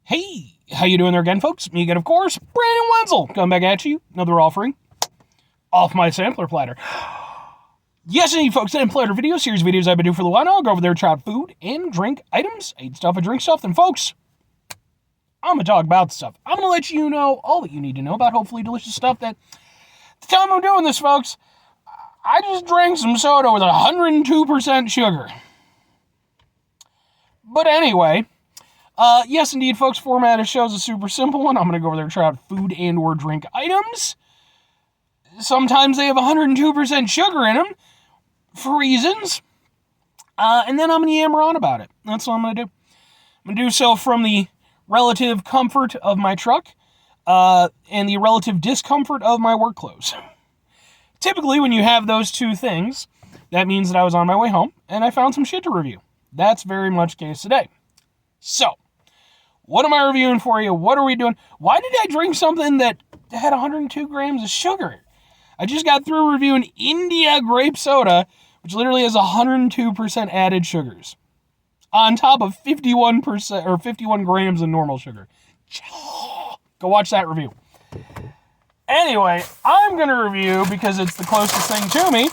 Hey, how you doing there again, folks? Me again, of course, Brandon Wenzel, coming back at you. Another offering off my sampler platter. Yes, indeed, folks, and Platter video series videos I've been doing for a while now. I'll go over there, try out food and drink items. I eat stuff, I drink stuff. Then, folks, I'm going to talk about stuff. I'm going to let you know all that you need to know about hopefully delicious stuff that the time I'm doing this, folks, I just drank some soda with 102% sugar. But anyway, yes, indeed, folks, format of shows is a super simple one. I'm going to go over there and try out food and or drink items. Sometimes they have 102% sugar in them for reasons. And then I'm going to yammer on about it. That's what I'm going to do. I'm going to do so from the relative comfort of my truck and the relative discomfort of my work clothes. Typically, when you have those two things, that means that I was on my way home and I found some shit to review. That's very much the case today. So, what am I reviewing for you? What are we doing? Why did I drink something that had 102 grams of sugar? I just got through reviewing India grape soda, which literally has 102% added sugars, on top of 51% or 51 grams of normal sugar. Go watch that review. Anyway, I'm going to review, because it's the closest thing to me,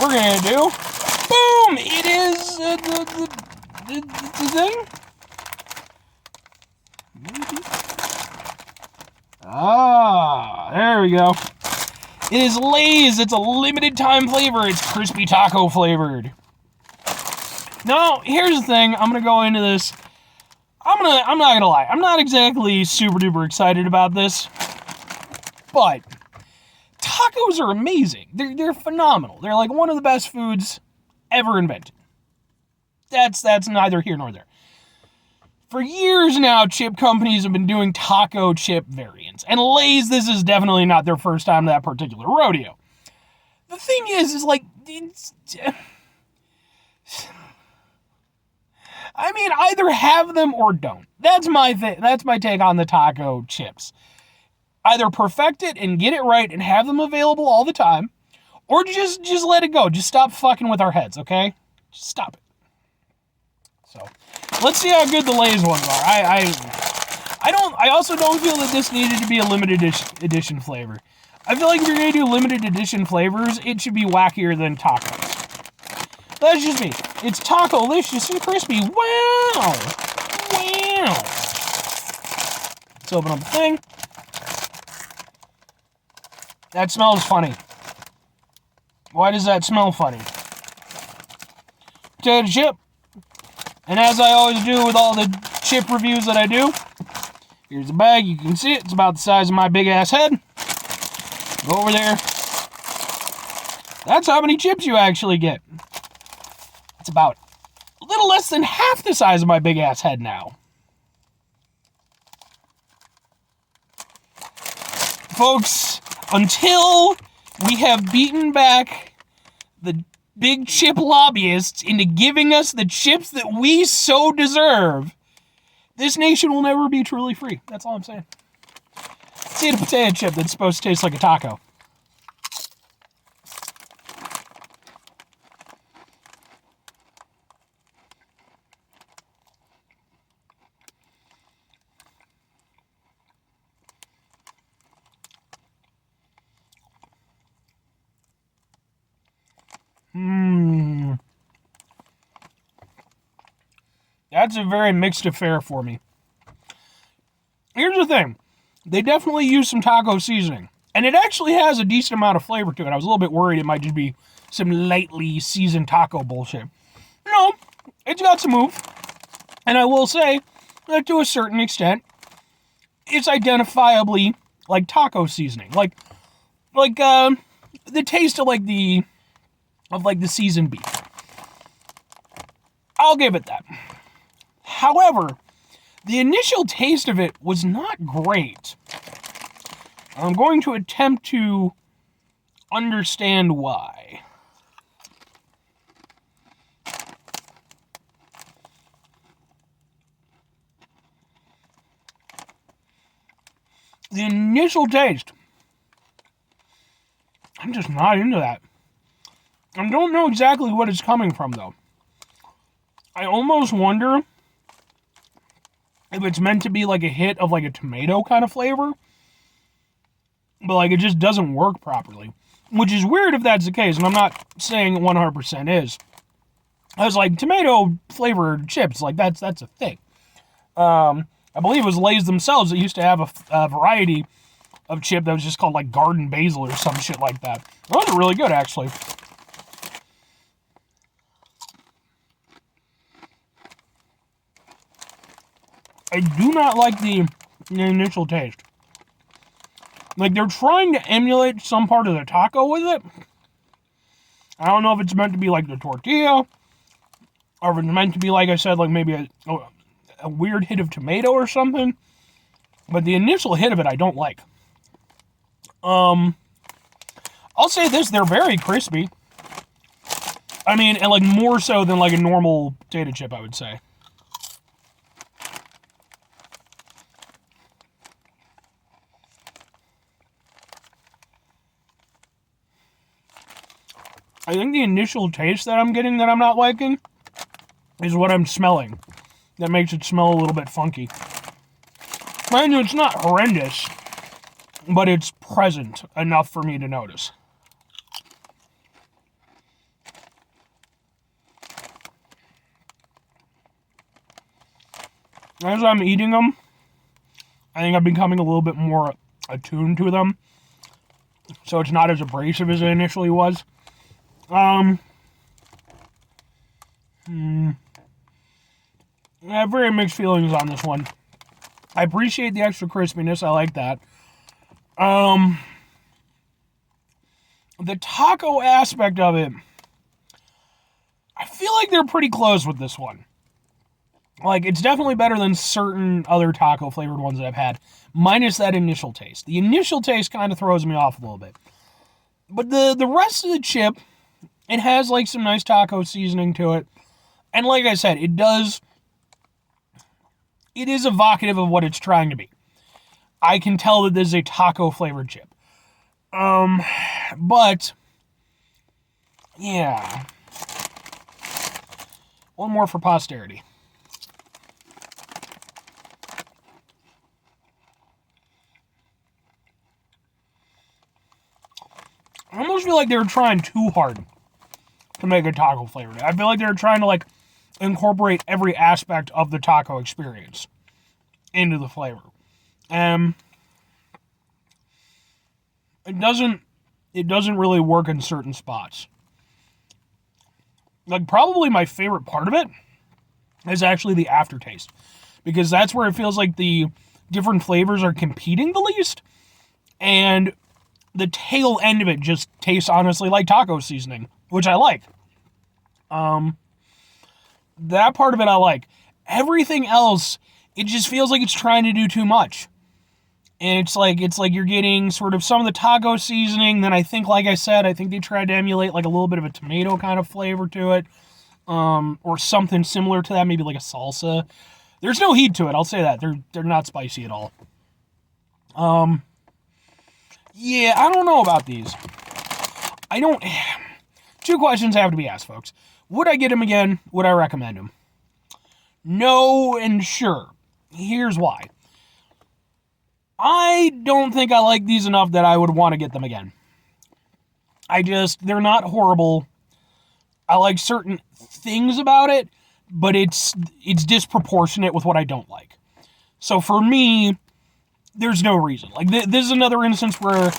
we're going to do, boom, it is the thing. There we go. It is Lay's. It's a limited time flavor. It's crispy taco flavored. Now, here's the thing. I'm gonna go into this. I'm not gonna lie. I'm not exactly super duper excited about this, but tacos are amazing. They're phenomenal. They're like one of the best foods ever invented. That's neither here nor there. For years now, chip companies have been doing taco chip variants. And Lay's, this is definitely not their first time to that particular rodeo. The thing is like, I mean, either have them or don't. That's my take on the taco chips. Either perfect it and get it right and have them available all the time, or just let it go. Just stop fucking with our heads, okay? Just stop it. So, let's see how good the Lay's ones are. I also don't feel that this needed to be a limited edition flavor. I feel like if you're going to do limited edition flavors, it should be wackier than tacos. That's just me. It's taco-licious and crispy. Wow! Wow! Let's open up the thing. That smells funny. Why does that smell funny? Potato chip. And as I always do with all the chip reviews that I do, here's the bag. You can see it. It's about the size of my big-ass head. Go over there. That's how many chips you actually get. It's about a little less than half the size of my big-ass head now. Folks, until we have beaten back the big chip lobbyists into giving us the chips that we so deserve, this nation will never be truly free. That's all I'm saying. Let's eat a potato chip that's supposed to taste like a taco. That's a very mixed affair for me. Here's the thing. They definitely use some taco seasoning. And it actually has a decent amount of flavor to it. I was a little bit worried it might just be some lightly seasoned taco bullshit. No, it's got some oomph. And I will say that to a certain extent, it's identifiably like taco seasoning. Like the taste of the seasoned beef. I'll give it that. However, the initial taste of it was not great. I'm going to attempt to understand why. The initial taste, I'm just not into that. I don't know exactly what it's coming from, though. I almost wonder if it's meant to be like a hit of like a tomato kind of flavor, but like it just doesn't work properly, which is weird if that's the case, and I'm not saying it 100% is. I was like, tomato flavored chips, like that's a thing. I believe it was Lay's themselves that used to have a variety of chip that was just called like garden basil or some shit like that. Those are really good, actually. I do not like the initial taste. Like, they're trying to emulate some part of the taco with it. I don't know if it's meant to be like the tortilla, or if it's meant to be, like I said, like maybe a weird hit of tomato or something. But the initial hit of it, I don't like. I'll say this, they're very crispy. I mean, and like more so than like a normal potato chip, I would say. I think the initial taste that I'm getting that I'm not liking is what I'm smelling. That makes it smell a little bit funky. Mind you, it's not horrendous, but it's present enough for me to notice. As I'm eating them, I think I'm becoming a little bit more attuned to them, so it's not as abrasive as it initially was. I have very mixed feelings on this one. I appreciate the extra crispiness. I like that. The taco aspect of it, I feel like they're pretty close with this one. Like, it's definitely better than certain other taco flavored ones that I've had, minus that initial taste. The initial taste kind of throws me off a little bit. But the rest of the chip, it has like some nice taco seasoning to it. And like I said, it is evocative of what it's trying to be. I can tell that this is a taco flavored chip. But yeah. One more for posterity. I almost feel like they were trying too hard to make a taco flavor. I feel like they were trying to like incorporate every aspect of the taco experience into the flavor. It doesn't really work in certain spots. Like, probably my favorite part of it is actually the aftertaste, because that's where it feels like the different flavors are competing the least, and the tail end of it just tastes honestly like taco seasoning, which I like. That part of it I like. Everything else, it just feels like it's trying to do too much. And it's like you're getting sort of some of the taco seasoning, then I think, like I said, I think they tried to emulate like a little bit of a tomato kind of flavor to it. Or something similar to that, maybe like a salsa. There's no heat to it, I'll say that. They're not spicy at all. Yeah, I don't know about these. Two questions have to be asked, folks. Would I get them again? Would I recommend them? No and sure. Here's why. I don't think I like these enough that I would want to get them again. They're not horrible. I like certain things about it, but it's disproportionate with what I don't like. So for me, there's no reason. Like, this is another instance where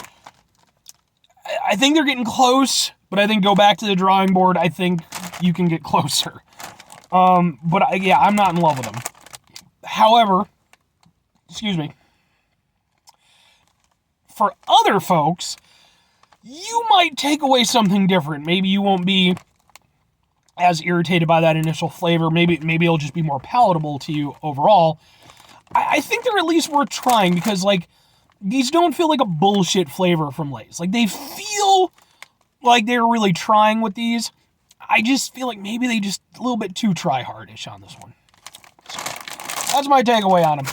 I think they're getting close, but I think go back to the drawing board. I think you can get closer. I'm not in love with them. However, excuse me, for other folks, you might take away something different. Maybe you won't be as irritated by that initial flavor. Maybe it'll just be more palatable to you overall. I think they're at least worth trying, because like, these don't feel like a bullshit flavor from Lay's. Like, they feel like they're really trying with these. I just feel like maybe they just a little bit too try-hardish on this one. So, that's my takeaway on them.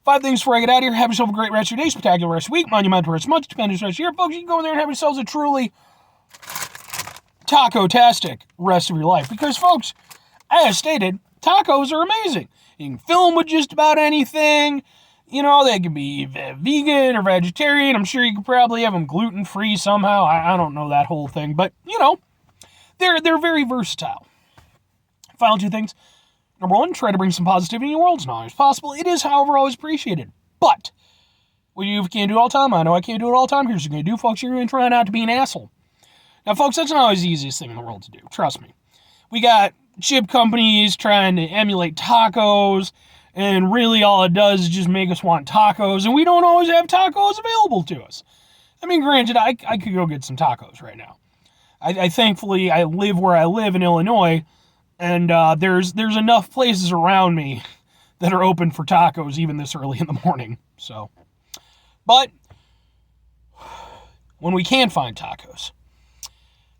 5 things before I get out of here. Have yourself a great rest of your day, spectacular rest of your week, monumental rest of month, stupendous rest of your year. Folks, you can go in there and have yourselves a truly taco-tastic rest of your life. Because, folks, as stated, tacos are amazing. You can fill them with just about anything. You know, they can be vegan or vegetarian. I'm sure you could probably have them gluten-free somehow. I don't know that whole thing. But, you know, they're very versatile. Final two things. Number one, try to bring some positivity in your world as long as possible. It is, however, always appreciated. But what you can't do all the time, I know I can't do it all the time. Here's what you're going to do, folks. You're going to try not to be an asshole. Now, folks, that's not always the easiest thing in the world to do. Trust me. We got chip companies trying to emulate tacos, and really all it does is just make us want tacos, and we don't always have tacos available to us. I mean, granted, I could go get some tacos right now. I thankfully, I live where I live in Illinois, and there's enough places around me that are open for tacos even this early in the morning. So, but when we can find tacos,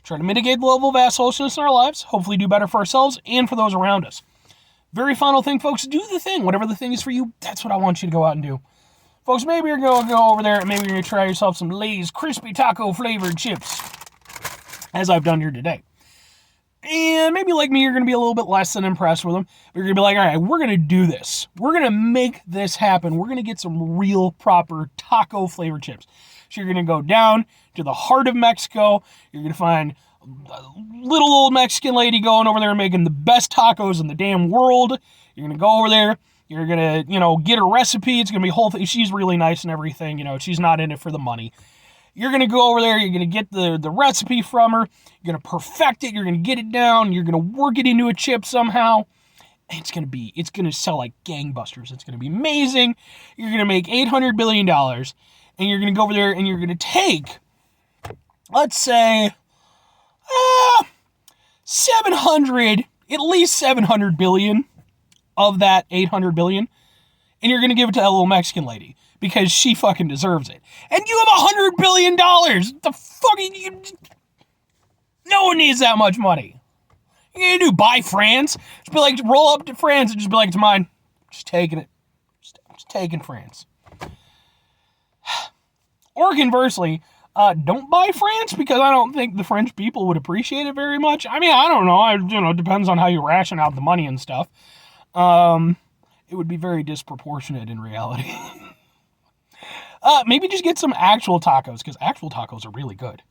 try to mitigate the level of assholeness in our lives, hopefully do better for ourselves and for those around us. Very final thing, folks, do the thing. Whatever the thing is for you, that's what I want you to go out and do. Folks, maybe you're going to go over there and maybe you're going to try yourself some Lay's crispy taco flavored chips, as I've done here today. And maybe like me, you're going to be a little bit less than impressed with them. But you're going to be like, all right, we're going to do this. We're going to make this happen. We're going to get some real proper taco flavored chips. So you're going to go down to the heart of Mexico. You're going to find a little old Mexican lady going over there making the best tacos in the damn world. You're going to go over there. You're going to, get her recipe. It's going to be whole thing. She's really nice and everything. She's not in it for the money. You're going to go over there. You're going to get the recipe from her. You're going to perfect it. You're going to get it down. You're going to work it into a chip somehow. It's going to sell like gangbusters. It's going to be amazing. You're going to make $800 billion. And you're going to go over there and you're going to take, let's say, 700 billion of that 800 billion. And you're going to give it to that little Mexican lady because she fucking deserves it. And you have $100 billion. The fucking, no one needs that much money. You going to do buy France? Just be like, roll up to France and just be like, it's mine. Just taking it. Just taking France. Or conversely, don't buy France because I don't think the French people would appreciate it very much. I mean, I don't know. It depends on how you ration out the money and stuff. It would be very disproportionate in reality. Maybe just get some actual tacos because actual tacos are really good.